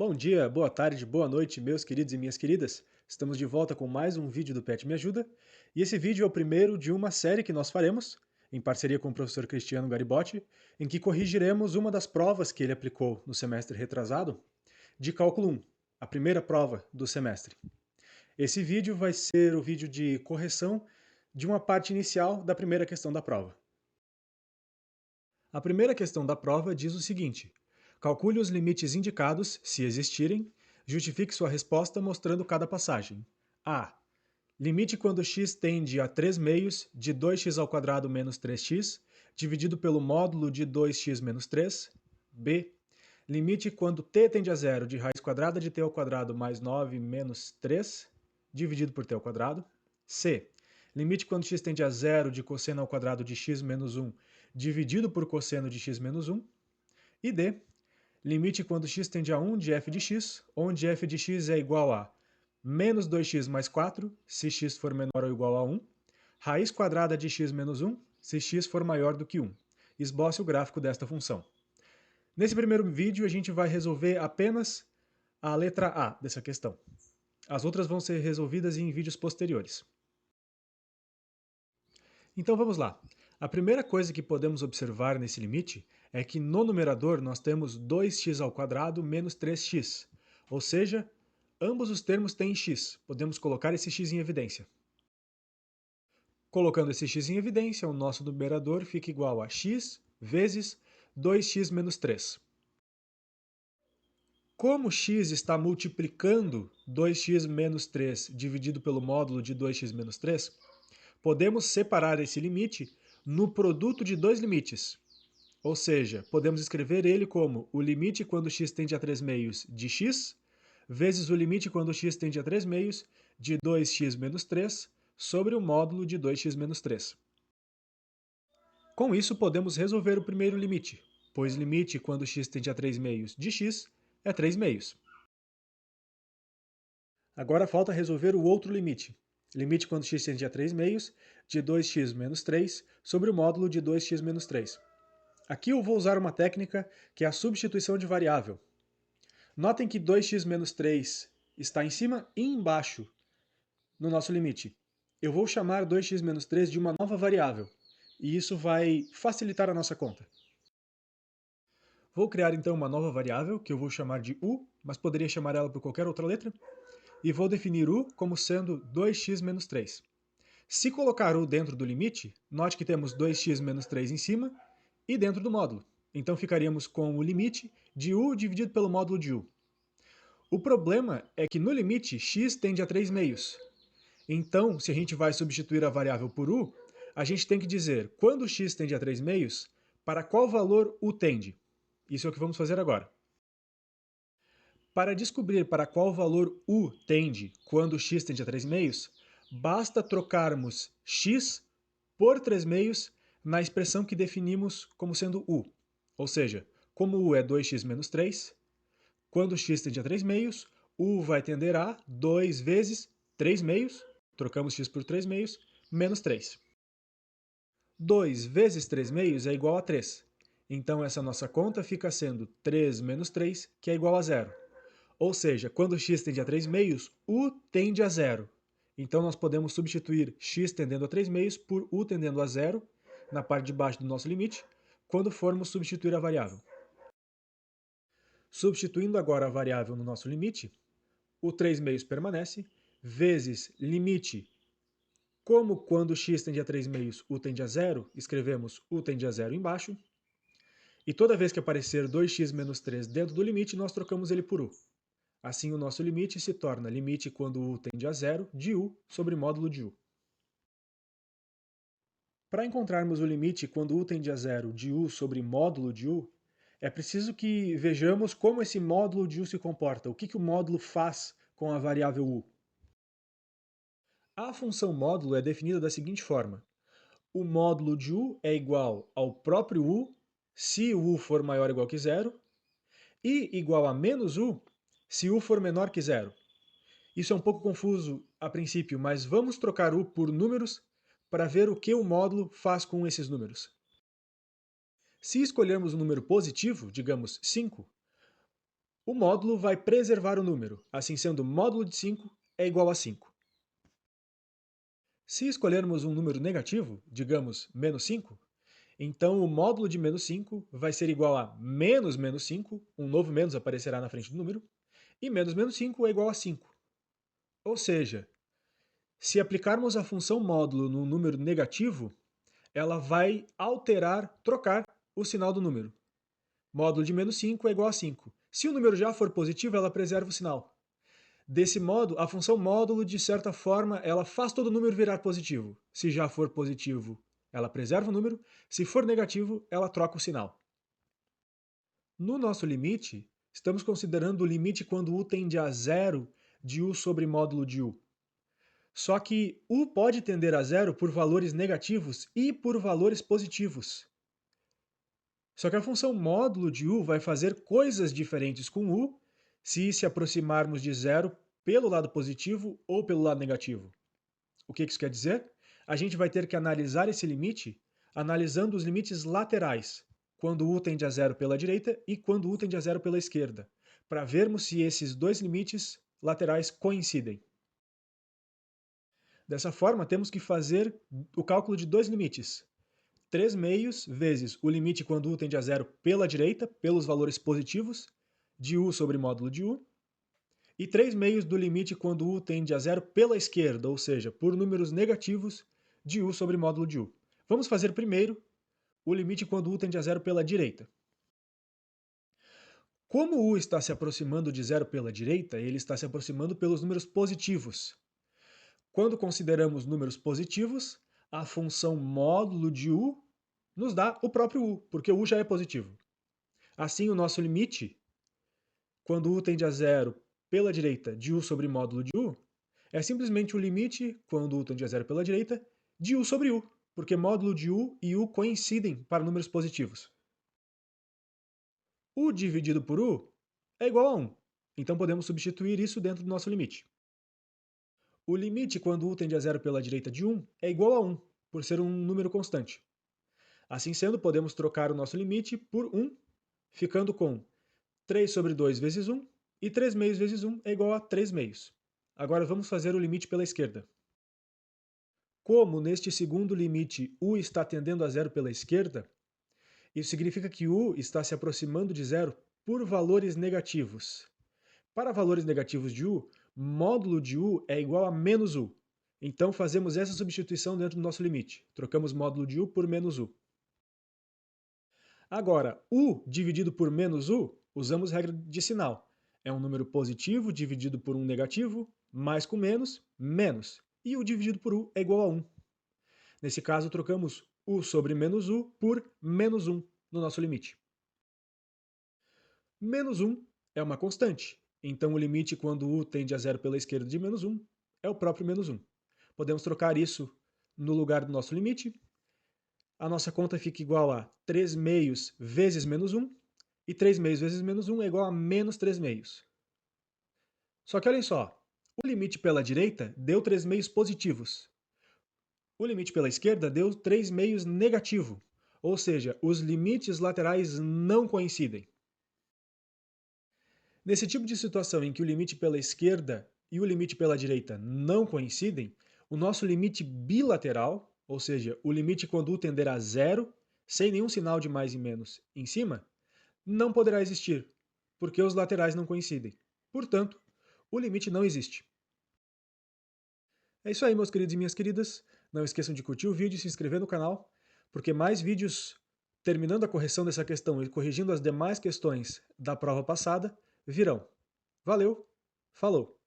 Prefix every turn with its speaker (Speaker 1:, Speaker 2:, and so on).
Speaker 1: Bom dia, boa tarde, boa noite, meus queridos e minhas queridas. Estamos de volta com mais um vídeo do Pet Me Ajuda. E esse vídeo é o primeiro de uma série que nós faremos, em parceria com o professor Cristiano Garibotti, em que corrigiremos uma das provas que ele aplicou no semestre retrasado, de cálculo 1, a primeira prova do semestre. Esse vídeo vai ser o vídeo de correção de uma parte inicial da primeira questão da prova. A primeira questão da prova diz o seguinte: calcule os limites indicados, se existirem, justifique sua resposta mostrando cada passagem. A. Limite quando x tende a 3 meios de 2x² menos 3x, dividido pelo módulo de 2x menos 3. B. Limite quando t tende a zero de raiz quadrada de t² mais 9 menos 3, dividido por t². C. Limite quando x tende a zero de cosseno ao quadrado de x menos 1, dividido por cosseno de x menos 1. E D. Limite quando x tende a 1 de f de x, onde f de x é igual a menos 2x mais 4, se x for menor ou igual a 1, raiz quadrada de x menos 1, se x for maior do que 1. Esboce o gráfico desta função. Nesse primeiro vídeo, a gente vai resolver apenas a letra A dessa questão. As outras vão ser resolvidas em vídeos posteriores. Então vamos lá. A primeira coisa que podemos observar nesse limite é que no numerador nós temos 2x² menos 3x, ou seja, ambos os termos têm x. Podemos colocar esse x em evidência. Colocando esse x em evidência, o nosso numerador fica igual a x vezes 2x menos 3. Como x está multiplicando 2x menos 3 dividido pelo módulo de 2x menos 3, podemos separar esse limite no produto de dois limites. Ou seja, podemos escrever ele como o limite quando x tende a 3 meios de x, vezes o limite quando x tende a 3 meios de 2x menos 3 sobre o módulo de 2x menos 3. Com isso, podemos resolver o primeiro limite, pois limite quando x tende a 3 meios de x é 3 meios. Agora falta resolver o outro limite. Limite quando x tende a 3 meios de 2x menos 3 sobre o módulo de 2x menos 3. Aqui eu vou usar uma técnica que é a substituição de variável. Notem que 2x menos 3 está em cima e embaixo no nosso limite. Eu vou chamar 2x menos 3 de uma nova variável, e isso vai facilitar a nossa conta. Vou criar então uma nova variável, que eu vou chamar de u, mas poderia chamar ela por qualquer outra letra, e vou definir u como sendo 2x menos 3. Se colocar u dentro do limite, note que temos 2x menos 3 em cima e dentro do módulo. Então ficaríamos com o limite de u dividido pelo módulo de u. O problema é que no limite x tende a 3 meios. Então, se a gente vai substituir a variável por u, a gente tem que dizer quando x tende a 3 meios, para qual valor u tende. Isso é o que vamos fazer agora. Para descobrir para qual valor u tende quando x tende a 3 meios, basta trocarmos x por 3 meios na expressão que definimos como sendo u. Ou seja, como u é 2x menos 3, quando x tende a 3 meios, u vai tender a 2 vezes 3 meios, trocamos x por 3 meios, menos 3. 2 vezes 3 meios é igual a 3. Então essa nossa conta fica sendo 3 menos 3, que é igual a 0. Ou seja, quando x tende a 3 meios, u tende a 0. Então nós podemos substituir x tendendo a 3 meios por u tendendo a 0 na parte de baixo do nosso limite, quando formos substituir a variável. Substituindo agora a variável no nosso limite, o 3 meios permanece, vezes limite, como quando x tende a 3 meios, u tende a 0, escrevemos u tende a 0 embaixo, e toda vez que aparecer 2x menos 3 dentro do limite, nós trocamos ele por u. Assim, o nosso limite se torna limite quando u tende a 0 de u sobre módulo de u. Para encontrarmos o limite quando u tende a 0 de u sobre módulo de u, é preciso que vejamos como esse módulo de u se comporta, o que o módulo faz com a variável u. A função módulo é definida da seguinte forma: o módulo de u é igual ao próprio u, se o u for maior ou igual que zero, e igual a menos u, se u for menor que zero. Isso é um pouco confuso a princípio, mas vamos trocar u por números para ver o que o módulo faz com esses números. Se escolhermos um número positivo, digamos 5, O módulo vai preservar o número, assim sendo módulo de 5 é igual a 5. Se escolhermos um número negativo, digamos menos 5, então o módulo de menos 5 vai ser igual a menos menos 5, um novo menos aparecerá na frente do número, e menos menos 5 é igual a 5. Ou seja, se aplicarmos a função módulo num número negativo, ela vai trocar o sinal do número. Módulo de menos 5 é igual a 5. Se o número já for positivo, ela preserva o sinal. Desse modo, a função módulo, de certa forma, ela faz todo número virar positivo. Se já for positivo, ela preserva o número. Se for negativo, ela troca o sinal. No nosso limite, estamos considerando o limite quando u tende a zero de u sobre módulo de u. Só que u pode tender a zero por valores negativos e por valores positivos. Só que a função módulo de u vai fazer coisas diferentes com u se aproximarmos de zero pelo lado positivo ou pelo lado negativo. O que isso quer dizer? A gente vai ter que analisar esse limite analisando os limites laterais, quando u tende a zero pela direita e quando u tende a zero pela esquerda, para vermos se esses dois limites laterais coincidem. Dessa forma, temos que fazer o cálculo de dois limites. 3 meios vezes o limite quando u tende a zero pela direita, pelos valores positivos, de u sobre módulo de u, e 3 meios do limite quando u tende a zero pela esquerda, ou seja, por números negativos, de u sobre módulo de u. Vamos fazer primeiro o limite quando u tende a zero pela direita. Como u está se aproximando de zero pela direita, ele está se aproximando pelos números positivos. Quando consideramos números positivos, a função módulo de u nos dá o próprio u, porque o u já é positivo. Assim, o nosso limite, quando u tende a zero pela direita de u sobre módulo de u, é simplesmente o limite, quando u tende a zero pela direita, de u sobre u, porque módulo de u e u coincidem para números positivos. U dividido por u é igual a 1, então podemos substituir isso dentro do nosso limite. O limite quando u tende a zero pela direita de 1 é igual a 1, por ser um número constante. Assim sendo, podemos trocar o nosso limite por 1, ficando com 3 sobre 2 vezes 1, e 3 meios vezes 1 é igual a 3 meios. Agora vamos fazer o limite pela esquerda. Como neste segundo limite u está tendendo a zero pela esquerda, isso significa que u está se aproximando de zero por valores negativos. Para valores negativos de u, módulo de u é igual a menos u. Então fazemos essa substituição dentro do nosso limite. Trocamos módulo de u por menos u. Agora, u dividido por menos u, usamos regra de sinal. É um número positivo dividido por um negativo, mais com menos, menos. E u dividido por u é igual a 1. Nesse caso, trocamos u sobre menos u por menos 1 no nosso limite. Menos 1 é uma constante, então o limite quando u tende a zero pela esquerda de menos 1 é o próprio menos 1. Podemos trocar isso no lugar do nosso limite. A nossa conta fica igual a 3 meios vezes menos 1, e 3 meios vezes menos 1 é igual a menos 3 meios. Só que olhem só, o limite pela direita deu 3 meios positivos. O limite pela esquerda deu 3 meios negativo, ou seja, os limites laterais não coincidem. Nesse tipo de situação em que o limite pela esquerda e o limite pela direita não coincidem, o nosso limite bilateral, ou seja, o limite quando u tender a zero, sem nenhum sinal de mais e menos em cima, não poderá existir, porque os laterais não coincidem. Portanto, o limite não existe. É isso aí, meus queridos e minhas queridas. Não esqueçam de curtir o vídeo e se inscrever no canal, porque mais vídeos terminando a correção dessa questão e corrigindo as demais questões da prova passada virão. Valeu, falou!